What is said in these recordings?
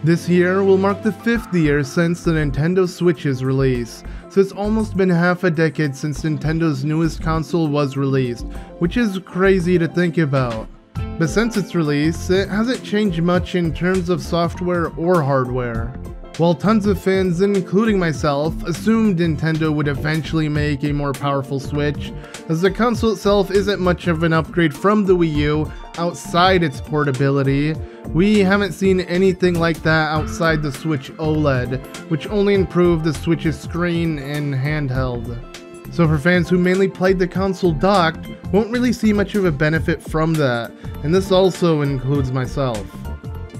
This year will mark the 5th year since the Nintendo Switch's release, so it's almost been half a decade since Nintendo's newest console was released, which is crazy to think about. But since its release, it hasn't changed much in terms of software or hardware. While tons of fans, including myself, assumed Nintendo would eventually make a more powerful Switch, as the console itself isn't much of an upgrade from the Wii U outside its portability, we haven't seen anything like that outside the Switch OLED, which only improved the Switch's screen and handheld. So for fans who mainly played the console docked, won't really see much of a benefit from that, and this also includes myself.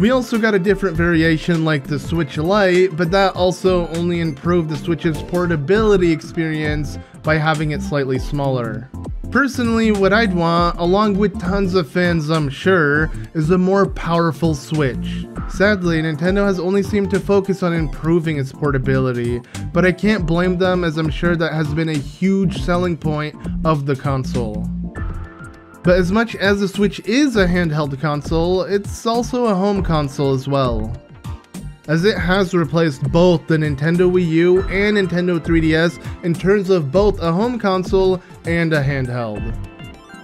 We also got a different variation like the Switch Lite, but that also only improved the Switch's portability experience by having it slightly smaller. Personally, what I'd want, along with tons of fans I'm sure, is a more powerful Switch. Sadly, Nintendo has only seemed to focus on improving its portability, but I can't blame them as I'm sure that has been a huge selling point of the console. But as much as the Switch is a handheld console, it's also a home console as well, as it has replaced both the Nintendo Wii U and Nintendo 3DS in terms of both a home console and a handheld.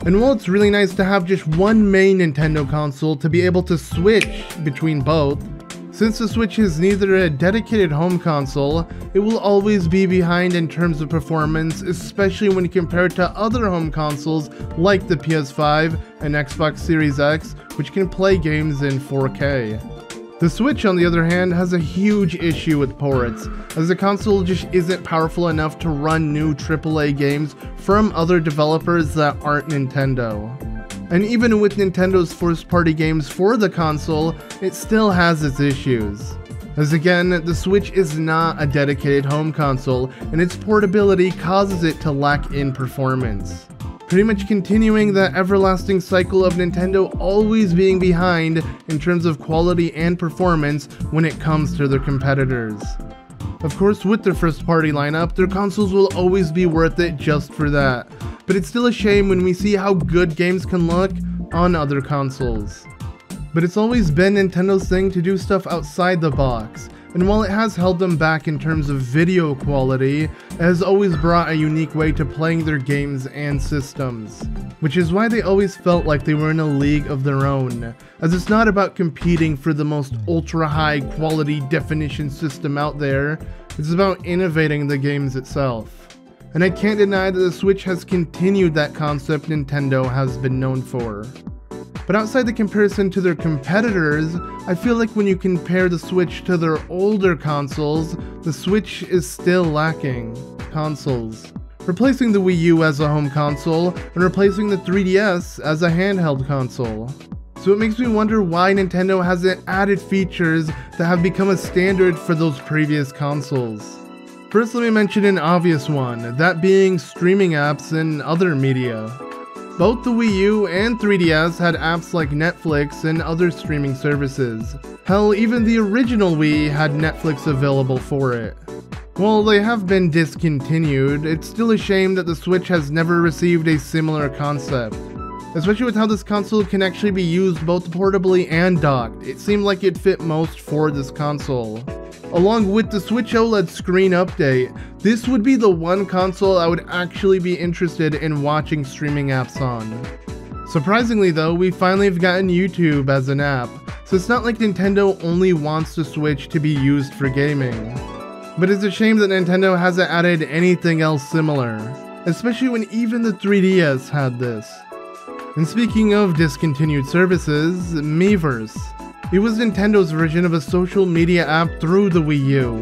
And while it's really nice to have just one main Nintendo console to be able to switch between both, since the Switch is neither a dedicated home console, it will always be behind in terms of performance, especially when compared to other home consoles like the PS5 and Xbox Series X, which can play games in 4K. The Switch, on the other hand, has a huge issue with ports, as the console just isn't powerful enough to run new AAA games from other developers that aren't Nintendo. And even with Nintendo's first-party games for the console, it still has its issues. As again, the Switch is not a dedicated home console, and its portability causes it to lack in performance, pretty much continuing that everlasting cycle of Nintendo always being behind in terms of quality and performance when it comes to their competitors. Of course, with their first-party lineup, their consoles will always be worth it just for that, but it's still a shame when we see how good games can look on other consoles. But it's always been Nintendo's thing to do stuff outside the box, and while it has held them back in terms of video quality, it has always brought a unique way to playing their games and systems, which is why they always felt like they were in a league of their own, as it's not about competing for the most ultra high quality definition system out there, it's about innovating the games itself. And I can't deny that the Switch has continued that concept Nintendo has been known for. But outside the comparison to their competitors, I feel like when you compare the Switch to their older consoles, the Switch is still lacking consoles, replacing the Wii U as a home console and replacing the 3DS as a handheld console. So it makes me wonder why Nintendo hasn't added features that have become a standard for those previous consoles. First, let me mention an obvious one, that being streaming apps and other media. Both the Wii U and 3DS had apps like Netflix and other streaming services. Hell, even the original Wii had Netflix available for it. While they have been discontinued, it's still a shame that the Switch has never received a similar concept. Especially with how this console can actually be used both portably and docked, it seemed like it fit most for this console. Along with the Switch OLED screen update, this would be the one console I would actually be interested in watching streaming apps on. Surprisingly though, we finally have gotten YouTube as an app, so it's not like Nintendo only wants the Switch to be used for gaming. But it's a shame that Nintendo hasn't added anything else similar, especially when even the 3DS had this. And speaking of discontinued services, Miiverse. It was Nintendo's version of a social media app through the Wii U,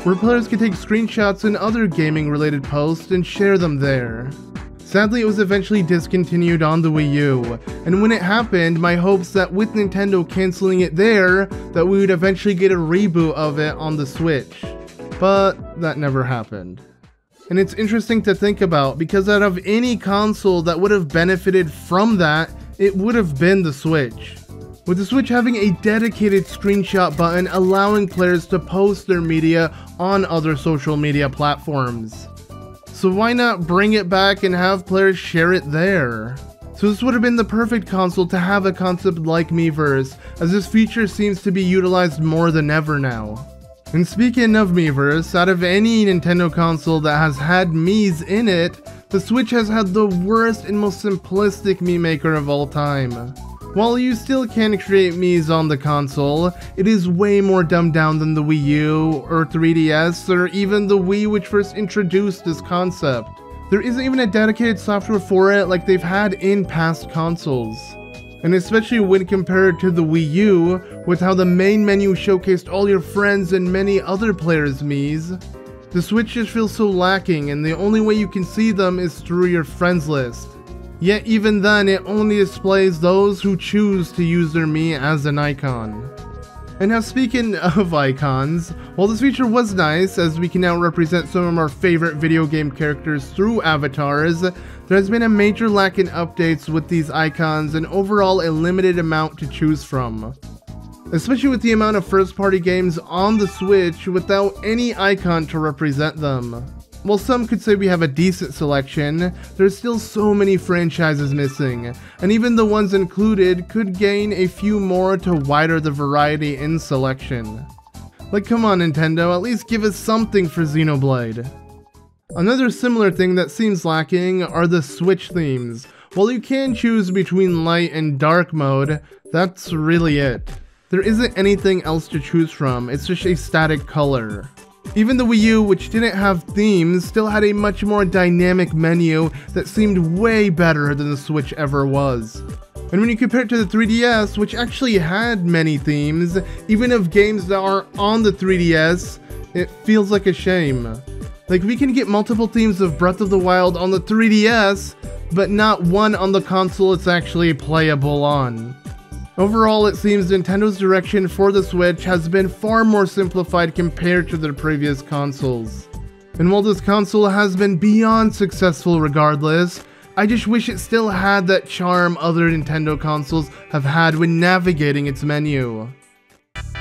where players could take screenshots and other gaming related posts and share them there. Sadly, it was eventually discontinued on the Wii U, and when it happened, my hopes that with Nintendo canceling it there, that we would eventually get a reboot of it on the Switch. But that never happened. And it's interesting to think about, because out of any console that would have benefited from that, it would have been the Switch. With the Switch having a dedicated screenshot button allowing players to post their media on other social media platforms. So why not bring it back and have players share it there? So this would have been the perfect console to have a concept like Miiverse, as this feature seems to be utilized more than ever now. And speaking of Miiverse, out of any Nintendo console that has had Miis in it, the Switch has had the worst and most simplistic Mii maker of all time. While you still can create Miis on the console, it is way more dumbed down than the Wii U, or 3DS, or even the Wii, which first introduced this concept. There isn't even a dedicated software for it like they've had in past consoles. And especially when compared to the Wii U, with how the main menu showcased all your friends and many other players' Miis, the Switch just feels so lacking, and the only way you can see them is through your friends list. Yet even then, it only displays those who choose to use their Mii as an icon. And now speaking of icons, while this feature was nice, as we can now represent some of our favorite video game characters through avatars, there has been a major lack in updates with these icons and overall a limited amount to choose from. Especially with the amount of first-party games on the Switch without any icon to represent them. While some could say we have a decent selection, there's still so many franchises missing, and even the ones included could gain a few more to wider the variety in selection. Like, come on Nintendo, at least give us something for Xenoblade. Another similar thing that seems lacking are the Switch themes. While you can choose between light and dark mode, that's really it. There isn't anything else to choose from, it's just a static color. Even the Wii U, which didn't have themes, still had a much more dynamic menu that seemed way better than the Switch ever was. And when you compare it to the 3DS, which actually had many themes, even of games that are on the 3DS, it feels like a shame. Like, we can get multiple themes of Breath of the Wild on the 3DS, but not one on the console it's actually playable on. Overall, it seems Nintendo's direction for the Switch has been far more simplified compared to their previous consoles. And while this console has been beyond successful regardless, I just wish it still had that charm other Nintendo consoles have had when navigating its menu.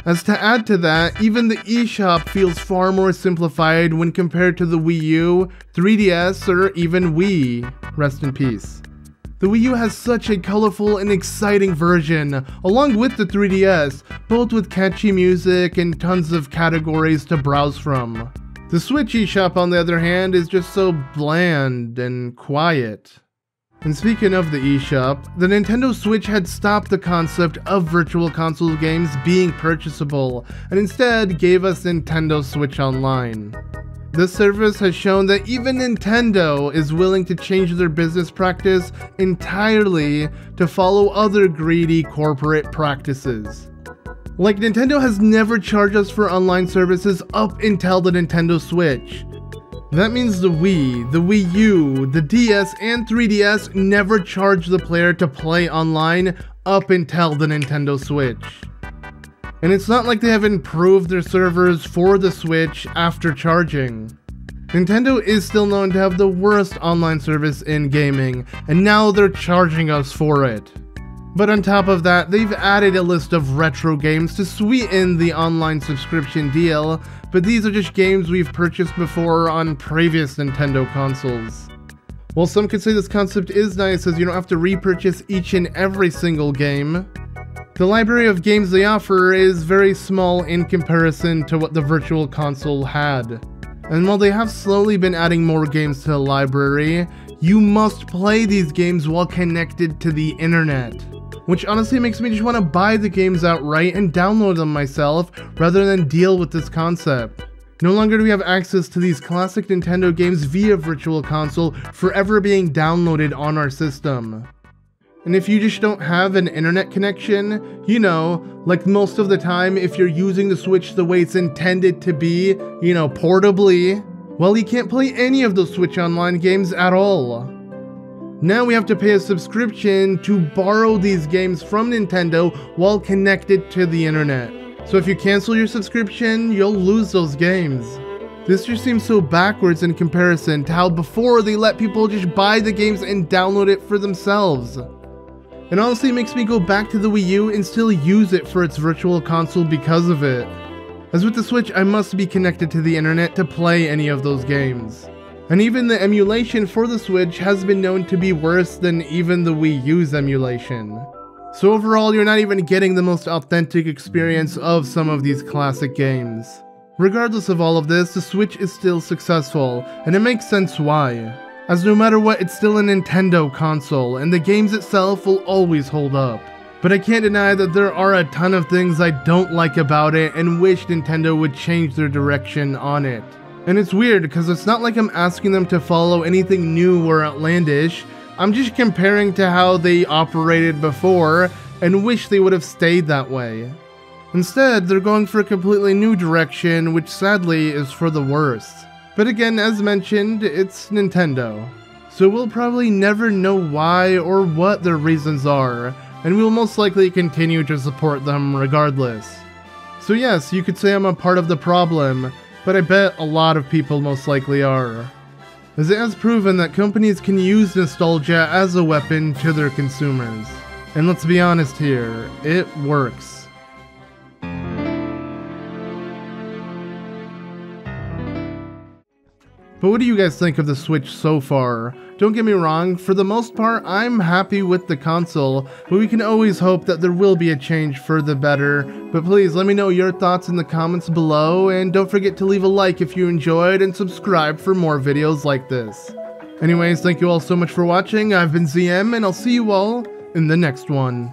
As to add to that, even the eShop feels far more simplified when compared to the Wii U, 3DS, or even Wii. Rest in peace. The Wii U has such a colorful and exciting version, along with the 3DS, both with catchy music and tons of categories to browse from. The Switch eShop, on the other hand, is just so bland and quiet. And speaking of the eShop, the Nintendo Switch had stopped the concept of virtual console games being purchasable, and instead gave us Nintendo Switch Online. This service has shown that even Nintendo is willing to change their business practice entirely to follow other greedy corporate practices. Like, Nintendo has never charged us for online services up until the Nintendo Switch. That means the Wii, the Wii U, the DS, and 3DS never charged the player to play online up until the Nintendo Switch. And it's not like they have improved their servers for the Switch after charging. Nintendo is still known to have the worst online service in gaming, and now they're charging us for it. But on top of that, they've added a list of retro games to sweeten the online subscription deal, but these are just games we've purchased before on previous Nintendo consoles. While some could say this concept is nice as you don't have to repurchase each and every single game, the library of games they offer is very small in comparison to what the Virtual Console had. And while they have slowly been adding more games to the library, you must play these games while connected to the internet. Which honestly makes me just want to buy the games outright and download them myself rather than deal with this concept. No longer do we have access to these classic Nintendo games via Virtual Console forever being downloaded on our system. And if you just don't have an internet connection, you know, like most of the time if you're using the Switch the way it's intended to be, you know, portably, well, you can't play any of those Switch Online games at all. Now we have to pay a subscription to borrow these games from Nintendo while connected to the internet. So if you cancel your subscription, you'll lose those games. This just seems so backwards in comparison to how before they let people just buy the games and download it for themselves. It honestly makes me go back to the Wii U and still use it for its Virtual Console because of it. As with the Switch, I must be connected to the internet to play any of those games. And even the emulation for the Switch has been known to be worse than even the Wii U's emulation. So overall, you're not even getting the most authentic experience of some of these classic games. Regardless of all of this, the Switch is still successful, and it makes sense why. As no matter what, it's still a Nintendo console, and the games itself will always hold up. But I can't deny that there are a ton of things I don't like about it and wish Nintendo would change their direction on it. And it's weird because it's not like I'm asking them to follow anything new or outlandish. I'm just comparing to how they operated before and wish they would have stayed that way. Instead, they're going for a completely new direction, which sadly is for the worst. But again, as mentioned, it's Nintendo. So we'll probably never know why or what their reasons are, and we'll most likely continue to support them regardless. So yes, you could say I'm a part of the problem, but I bet a lot of people most likely are. As it has proven that companies can use nostalgia as a weapon to their consumers. And let's be honest here, it works. But what do you guys think of the Switch so far? Don't get me wrong, for the most part, I'm happy with the console, but we can always hope that there will be a change for the better. But please let me know your thoughts in the comments below, and don't forget to leave a like if you enjoyed, and subscribe for more videos like this. Anyways, thank you all so much for watching. I've been ZM, and I'll see you all in the next one.